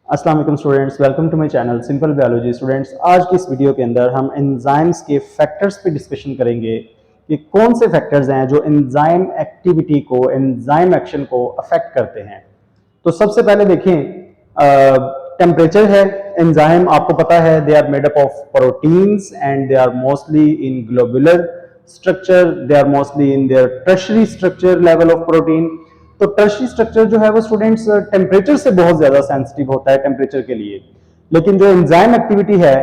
अस्सलाम वालेकुम students, welcome to my channel simple biology. Students, आज की इस वीडियो के अंदर हम एंजाइम्स के फैक्टर्स पे डिस्कशन करेंगे कि कौन से फैक्टर्स हैं जो एंजाइम एक्टिविटी को, एंजाइम एक्शन को अफेक्ट करते हैं। तो सबसे पहले देखें, टेम्परेचर है। एंजाइम आपको पता है they are made up of proteins and they are mostly in globular structure, they are mostly in their tertiary structure level of protein. तो टर्शरी स्ट्रक्चर जो है वो स्टूडेंट्स टेम्परेचर से बहुत ज्यादा सेंसिटिव होता है टेम्परेचर के लिए। लेकिन जो एंजाइम एक्टिविटी है,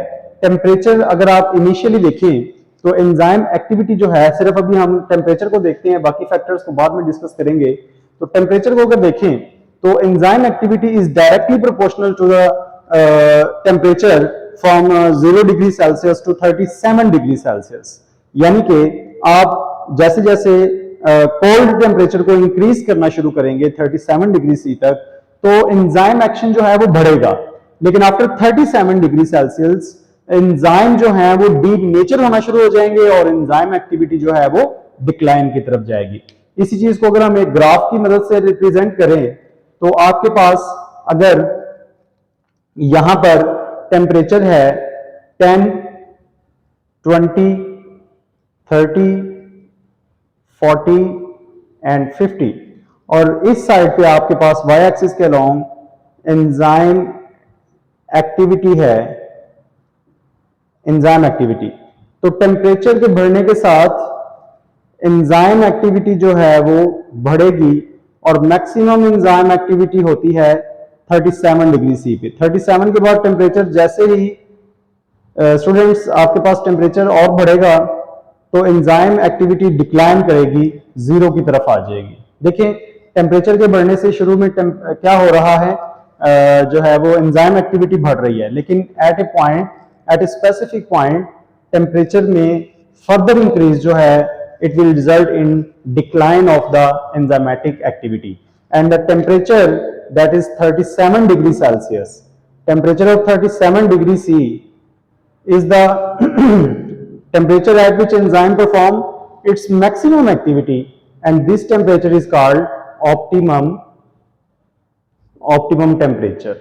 टेम्परेचर अगर आप इनिशियली देखें तो एंजाइम एक्टिविटी जो है, सिर्फ अभी हम टेम्परेचर को देखते हैं, बाकी फैक्टर्स को बाद में डिस्कस करेंगे। तो टेम्परेचर को अगर देखें तो enzyme activity is directly proportional to the temperature from 0 degree Celsius to 37 degree Celsius. यानी कि आप जैसे जैसे कोल्ड टेम्परेचर को इंक्रीज करना शुरू करेंगे 37 डिग्री सी तक, तो एंजाइम एक्शन जो है वो बढ़ेगा। लेकिन आफ्टर 37 डिग्री सेल्सियस एंजाइम जो है वो डीनेचर होना शुरू हो जाएंगे और एंजाइम एक्टिविटी जो है वो डिक्लाइन की तरफ जाएगी। इसी चीज को अगर हम एक ग्राफ की मदद से रिप्रेजेंट करें तो आपके पास अगर यहां पर टेम्परेचर है 10, 20, 30, 40 एंड 50 और इस साइड पे आपके पास वाई एक्सिस के अलोंग एंजाइम एक्टिविटी है, एंजाइम एक्टिविटी। तो टेम्परेचर के बढ़ने के साथ एंजाइम एक्टिविटी जो है वो बढ़ेगी और मैक्सिमम एंजाइम एक्टिविटी होती है 37 डिग्री सी पे। 37 के बाद टेम्परेचर जैसे ही स्टूडेंट्स आपके पास टेम्परेचर और बढ़ेगा तो एंजाइम एक्टिविटी डिक्लाइन करेगी, जीरो की तरफ आ जाएगी। देखिए टेम्परेचर के बढ़ने से शुरू में क्या हो रहा है, जो है वो एंजाइम एक्टिविटी बढ़ रही है, लेकिन at a point, at a specific point temperature में फर्दर इंक्रीज जो है it will result in decline of the enzymatic activity and the temperature that is 37 degree Celsius, temperature of 37 degree C is the temperature at which enzyme perform its maximum activity and this temperature is called optimum temperature।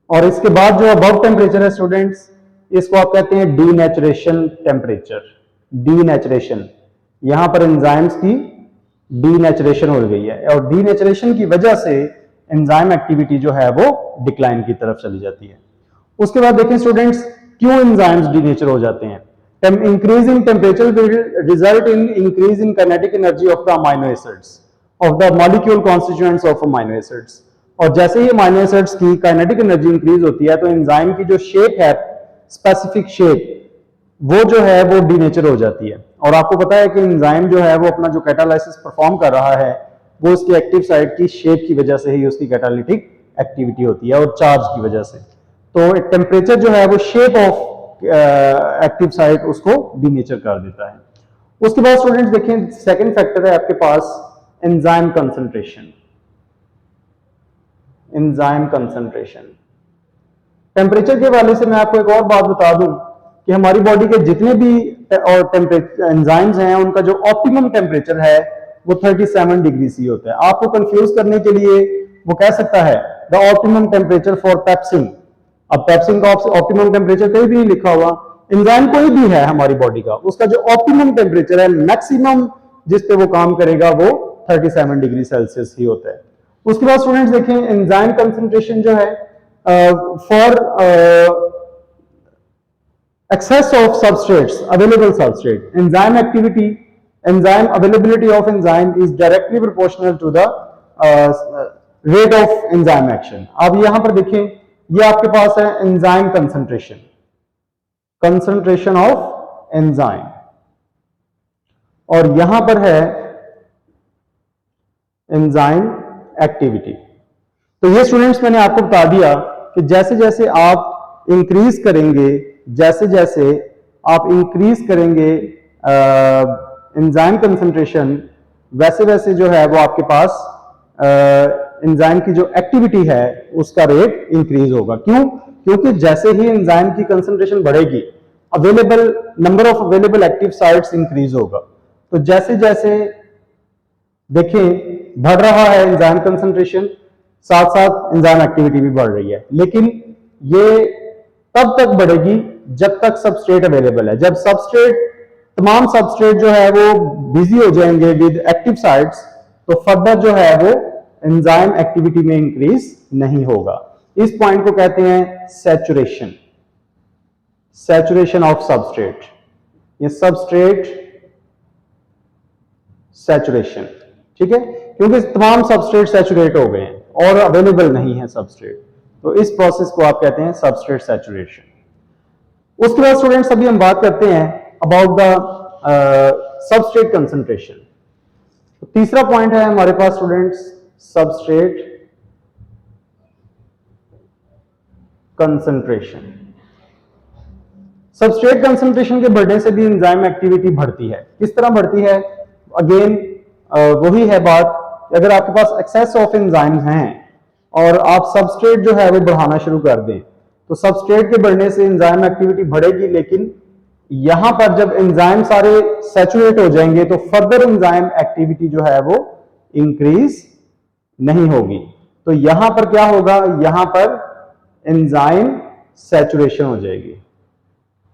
और इसके बाद जो above temperature है students, इसको आप कहते हैं denaturation temperature. Denaturation, यहां पर एंजाइम्स की डीनेचुरेशन हो गई है और डीनेचुरेशन की वजह से एंजाइम एक्टिविटी जो है वो डिक्लाइन की तरफ चली जाती है। उसके बाद देखें स्टूडेंट्स, क्यों एंजाइम्स डीनेचर हो जाते हैं। Increase in temperature will result in increase in kinetic energy of the amino acids, of the molecule constituents of amino acids. और जैसे ही अमाइनो एसिड्स की काइनेटिक एनर्जी इंक्रीज होती है तो एंजाइम की जो शेप है, स्पेसिफिक शेप, वो जो है वो डीनेचर हो जाती है। और आपको पता है कि एंजाइम जो है वो अपना जो कैटालाइसिस परफॉर्म कर रहा है वो उसकी एक्टिव साइट की शेप की वजह से ही उसकी कैटालिटिक एक्टिविटी होती है और चार्ज की वजह से। तो टेम्परेचर जो है वो शेप ऑफ एक्टिव साइट उसको डीनेचर कर देता है। उसके बाद स्टूडेंट्स देखें, सेकंड फैक्टर है आपके पास enzyme concentration. Enzyme concentration, temperature के हवाले से मैं आपको एक और बात बता दूं कि हमारी बॉडी के जितने भी और एंजाइम्स हैं उनका जो ऑप्टिमम टेम्परेचर है वो 37 डिग्री सी होता है। आपको कंफ्यूज करने के लिए वो कह सकता है the optimum temperature for pepsin. अब पेप्सिन का ऑप्टिमम टेम्परेचर कहीं भी नहीं लिखा हुआ, एंजाइम कोई भी है हमारी बॉडी का, उसका जो ऑप्टिमम टेम्परेचर है, मैक्सिमम जिस पे वो काम करेगा वो 37 डिग्री सेल्सियस ही होता है। उसके बाद स्टूडेंट्स देखें, एंजाइम कंसंट्रेशन जो है for excess of substrates, available substrate, enzyme activity, enzyme availability of enzyme is directly proportional to the rate of enzyme action। अब यहां पर देखें, ये आपके पास है enzyme concentration, concentration of enzyme, और यहां पर है enzyme activity। तो ये स्टूडेंट्स मैंने आपको बता दिया कि जैसे जैसे आप इंक्रीज करेंगे, जैसे जैसे आप इंक्रीज करेंगे एंजाइम कंसंट्रेशन, वैसे वैसे जो है वो आपके पास एंजाइम की जो एक्टिविटी है उसका रेट इंक्रीज होगा। क्यों? क्योंकि जैसे ही एंजाइम की कंसंट्रेशन बढ़ेगी, available number of available active sites increase होगा। तो जैसे जैसे देखें बढ़ रहा है एंजाइम कंसंट्रेशन, साथ साथ एंजाइम एक्टिविटी भी बढ़ रही है, लेकिन ये तब तक बढ़ेगी जब तक सबस्ट्रेट अवेलेबल है। जब सबस्ट्रेट, तमाम सबस्ट्रेट जो है वो बिजी हो जाएंगे विद एक्टिव साइट्स, तो फर्दर जो है वो एंजाइम एक्टिविटी में इंक्रीज नहीं होगा। इस पॉइंट को कहते हैं सैचुरेशन, सैचुरेशन ऑफ सबस्ट्रेट, ये सबस्ट्रेट सैचुरेशन, ठीक है, क्योंकि तमाम सबस्ट्रेट सैचुरेट हो गए हैं और अवेलेबल नहीं है सबस्ट्रेट, तो इस प्रोसेस को आप कहते हैं सबस्ट्रेट सैचुरेशन। उसके बाद स्टूडेंट्स अभी हम बात करते हैं अबाउट द सबस्ट्रेट कंसंट्रेशन। तो तीसरा पॉइंट है हमारे पास students substrate concentration. Substrate concentration के बढ़ने से भी एंजाइम एक्टिविटी बढ़ती है। किस तरह बढ़ती है? अगेन वही है बात, अगर आपके पास एक्सेस ऑफ एंजाइम्स हैं और आप सबस्ट्रेट जो है वो बढ़ाना शुरू कर दें, तो सबस्ट्रेट के बढ़ने से एंजाइम एक्टिविटी बढ़ेगी, लेकिन यहां पर जब एंजाइम सारे सैचुरेट हो जाएंगे तो फर्दर एंजाइम एक्टिविटी जो है वो इंक्रीज नहीं होगी। तो यहां पर क्या होगा? यहां पर एंजाइम सैचुरेशन हो जाएगी।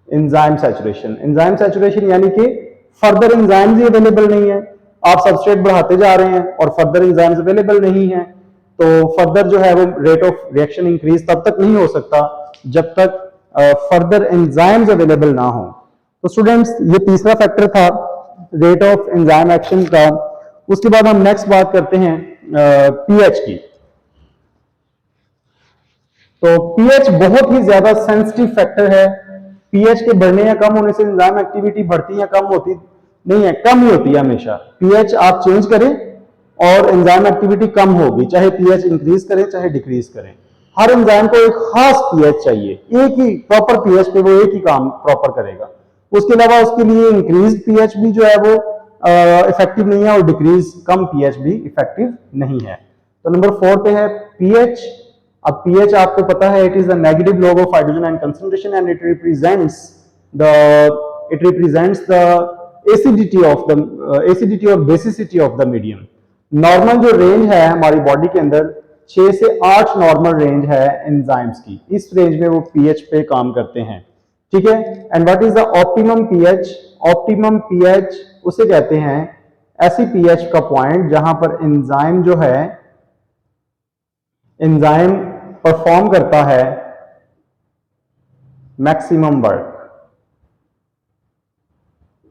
एंजाइम सैचुरेशन, एंजाइम सैचुरेशन यानी कि फर्दर एंजाइम्स ही अवेलेबल नहीं है। आप सबस्ट्रेट बढ़ाते जा रहे हैं और फर्दर एंजाइम्स अवेलेबल नहीं है, तो फर्दर जो है वो रेट ऑफ रिएक्शन इंक्रीज तब तक नहीं हो सकता जब तक फर्दर एंजाइम्स अवेलेबल ना हो। तो स्टूडेंट्स ये तीसरा फैक्टर था रेट ऑफ एंजाइम एक्शन का। उसके बाद हम नेक्स्ट बात करते हैं पीएच की। तो पीएच बहुत ही ज्यादा सेंसिटिव फैक्टर है। पीएच के बढ़ने या कम होने से एंजाइम एक्टिविटी बढ़ती या कम होती नहीं है, कम ही होती है हमेशा। पीएच आप चेंज करें और एंजाइम एक्टिविटी कम होगी, चाहे पीएच इंक्रीज करें चाहे डिक्रीज करें। हर एंजाइम को एक खास पीएच चाहिए, एक ही प्रॉपर पीएच पे वो एक ही काम प्रॉपर करेगा। उसके अलावा उसके लिए इंक्रीज पीएच भी जो है वो इफेक्टिव नहीं है और डिक्रीज कम पीएच भी इफेक्टिव नहीं है। तो नंबर 4 पे है पीएच। अब पीएच आपको पता है it is the negative log of hydrogen ion concentration and it represents the acidity और basicity of the medium. Normal जो रेंज है हमारी बॉडी के अंदर 6 से 8 नॉर्मल रेंज है एंजाइम्स की, इस रेंज में वो पीएच पे काम करते हैं, ठीक है। And what is the optimum pH? Optimum pH उसे कहते हैं ऐसी पीएच का पॉइंट जहां पर एंजाइम जो है, एंजाइम परफॉर्म करता है maximum work,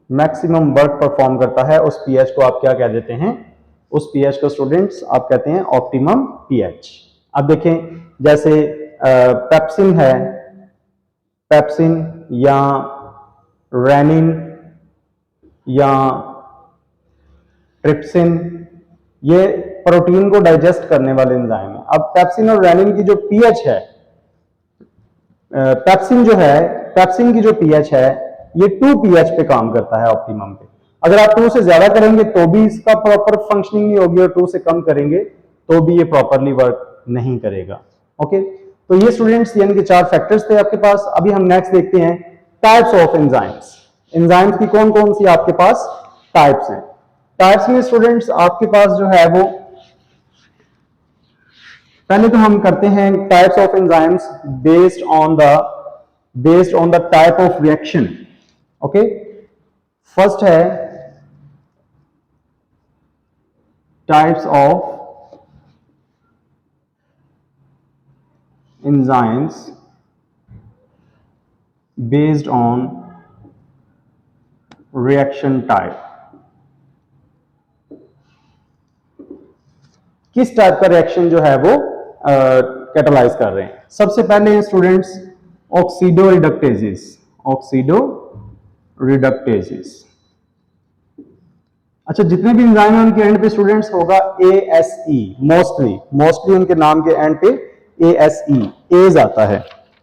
maximum work perform करता है। उस पीएच को आप क्या कह देते हैं? उस पीएच को स्टूडेंट्स आप कहते हैं ऑप्टिमम पीएच। अब देखें जैसे पेप्सिन है, पेप्सिन या रेनिन या ट्रिप्सिन, ये प्रोटीन को डाइजेस्ट करने वाले एंजाइम है। अब पेप्सिन और रेनिन की जो पीएच है, पेप्सिन जो है, पेप्सिन की जो पीएच है ये 2 पीएच पे काम करता है ऑप्टिमम पे। अगर आप 2 से ज्यादा करेंगे तो भी इसका प्रॉपर फंक्शनिंग नहीं होगी और 2 से कम करेंगे तो भी ये प्रॉपरली वर्क नहीं करेगा। ओके, तो ये स्टूडेंट्स यानी कि 4 फैक्टर्स थे आपके पास। अभी हम नेक्स्ट देखते हैं टाइप्स ऑफ एंजाइम्स। एंजाइम्स की कौन कौन सी आपके पास टाइप्स हैं? टाइप्स में स्टूडेंट्स आपके पास जो है वो, पहले तो हम करते हैं types of enzymes based on the type of reaction. Okay, first है types of enzymes based on reaction type. किस टाइप का रिएक्शन जो है वो कैटालाइज कर रहे हैं? सबसे पहले students oxidoreductases, oxidoreductases. अच्छा, जितने भी एंजाइम हैं उनके एंड पे स्टूडेंट्स होगा ASE, मोस्टली उनके नाम के एंड पे ASE, एज आता है।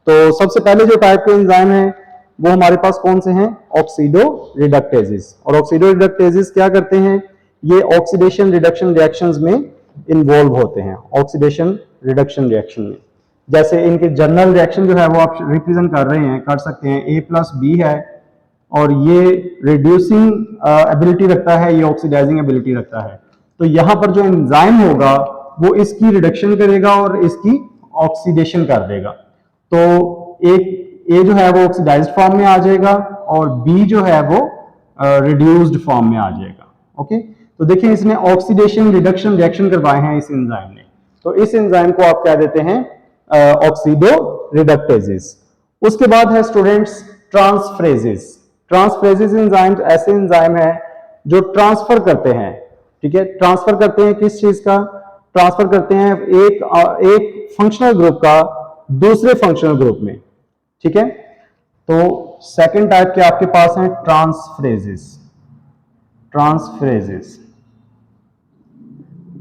तो सबसे पहले जो टाइप के एंजाइम हैं वो हमारे पास कौन से हैं? ऑक्सीडो रिडक्टेजेस। और ऑक्सीडो रिडक्टेजेस क्या करते हैं? ये ऑक्सीडेशन रिडक्शन रिएक्शंस में इन्वॉल्व होते हैं, ऑक्सीडेशन रिडक्शन रिएक्शन में। जैसे इनके जनरल रिएक्शन जो है वो आप रिप्रेजेंट कर रहे हैं, कर सकते हैं A+B है, और ये रिड्यूसिंग एबिलिटी रखता है, ये ऑक्सीडाइजिंग एबिलिटी रखता है। तो यहां पर जो एंजाइम होगा वो इसकी रिडक्शन करेगा और इसकी ऑक्सीडेशन कर देगा। तो एक ए जो है वो ऑक्सीडाइज्ड फॉर्म में आ जाएगा और बी जो है वो रिड्यूस्ड फॉर्म में आ जाएगा। ओके, तो देखिए इसने ऑक्सीडेशन रिडक्शन रिएक्शन करवाए हैं इस एंजाइम ने, तो इस एंजाइम को आप क्या देते हैं, ऑक्सीडो रिडक्टेजेस। उसके बाद है स्टूडेंट्स ट्रांसफ्रेजेस। ट्रांसफ्रेजेस एंजाइम्स ऐसे एंजाइम है जो ट्रांसफर करते हैं, ठीक है, ट्रांसफर करते हैं किस चीज का, ट्रांसफर करते हैं एक फंक्शनल ग्रुप का दूसरे फंक्शनल ग्रुप में, ठीक है। तो सेकंड टाइप के आपके पास हैं ट्रांसफ्रेजेस, ट्रांसफ्रेजेस,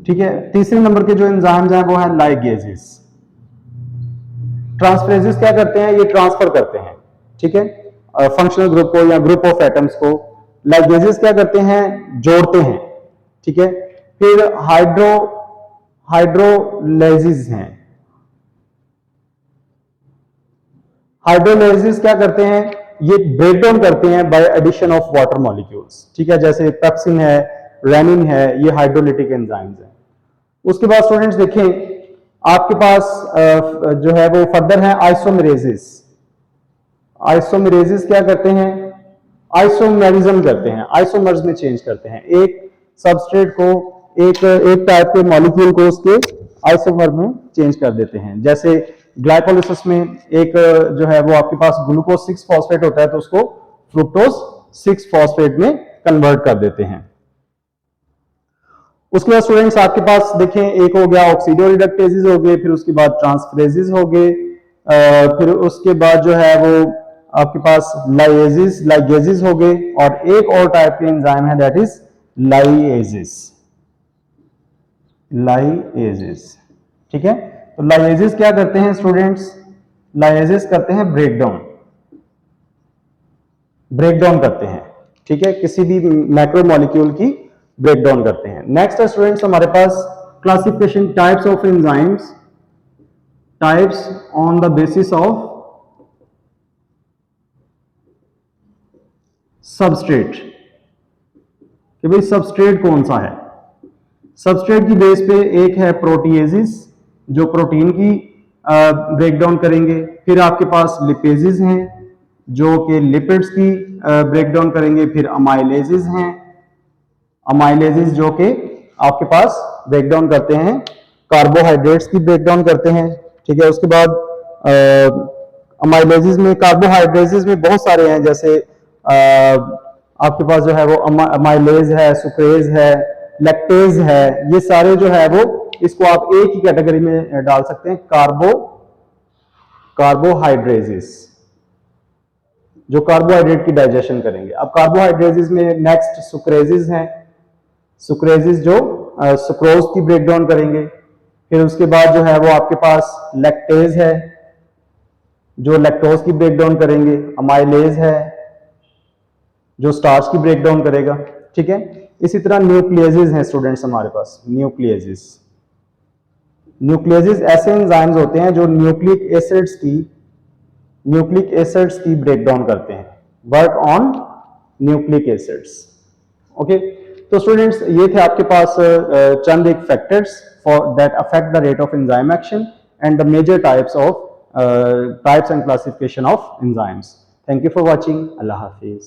ठीक है। तीसरे नंबर के जो एंजाइम्स हैं वो है लाइगेजेस। ट्रांसफ्रेजेस क्या करते हैं, ये ट्रांसफर करते हैं, ठीक है, फंक्शनल ग्रुप को या ग्रुप ऑफ एटम्स को। लाइगेजेस क्या करते हैं, जोड़ते हैं, ठीक है। फिर हाइड्रोलाइसिस हैं। हाइड्रोलाइसिस क्या करते हैं, ये ब्रेक डाउन करते हैं by addition of water molecules, ठीक है, जैसे पेप्सिन है, रेनिन है, ये हाइड्रोलिटिक एंजाइम्स हैं। उसके बाद स्टूडेंट्स देखें आपके पास जो है वो फर्दर है आइसोमेरेसिस। आइसोमेरेसिस क्या करते हैं, आइसोमेरिज्म करते हैं, आइसोमर्स में चेंज करते हैं, एक सबस्ट्रेट को एक टाइप के मॉलिक्यूल को उसके आइसोमर में चेंज कर देते हैं। जैसे ग्लाइकोलिसिस में एक जो है वो आपके पास ग्लूकोज 6 फॉस्फेट होता है तो उसको फ्रुक्टोज 6 फॉस्फेट में कन्वर्ट कर देते हैं। उसके बाद स्टूडेंट्स आपके पास देखें एक हो गया ऑक्सीडो रिडक्टेजेस हो गए, फिर उसके बाद ट्रांसफ्रेजेस हो गए, फिर उसके बाद जो है वो आपके पास लाइगेजेस हो गए, और एक और टाइप के एंजाइम है दैट इज लाइएजेस। लाइएजेस, ठीक है। तो लाइएजेस क्या करते हैं स्टूडेंट्स, लाइएजेस करते हैं ब्रेकडाउन करते हैं, ठीक है, किसी भी मैक्रो मॉलिक्यूल की ब्रेकडाउन करते हैं। नेक्स्ट है स्टूडेंट्स हमारे पास classification types of enzymes, types on the basis of substrate, कि भाई सबस्ट्रेट कौन सा है। सबस्ट्रेट की बेस पे एक है प्रोटीएजेस जो प्रोटीन की ब्रेकडाउन करेंगे, फिर आपके पास लिपेजेस हैं जो कि लिपिड्स की ब्रेकडाउन करेंगे, फिर अमाइलेजेस हैं, अमाइलेजेस जो कि आपके पास ब्रेकडाउन करते हैं कार्बोहाइड्रेट्स की ब्रेकडाउन करते हैं, ठीक है। उसके बाद अमाइलेजेस में कार्बोहाइड्रेट्स में बहुत सारे हैं, जैसे आपके पास जो है वो अमाइलेज है, सुक्रेज है, लैक्टेज है, ये सारे जो है वो इसको आप एक ही कैटेगरी में डाल सकते हैं, कार्बोहाइड्रेट्स जो कार्बोहाइड्रेट की डाइजेशन करेंगे। अब कार्बोहाइड्रेट्स में नेक्स्ट सुक्रेजेस हैं, सुक्रेजेस जो सुक्रोज की ब्रेकडाउन करेंगे, फिर उसके बाद जो है वो आपके पास लैक्टेज है जो लैक्टोज की ब्रेकडाउन करेंगे, अमाइलेज है जो स्टार्च की ब्रेकडाउन करेगा, ठीक है। इसी तरह न्यूक्लियेजेस हैं स्टूडेंट्स हमारे पास, न्यूक्लियेजेस ऐसे एंजाइम्स होते हैं जो न्यूक्लिक एसिड्स की ब्रेकडाउन करते हैं, work on nucleic acids. Okay, तो स्टूडेंट्स ये थे आपके पास चंद एक factors for that affect the rate of enzyme action and the major types and classification of enzymes. Thank you for watching. अल्लाह हाफिज।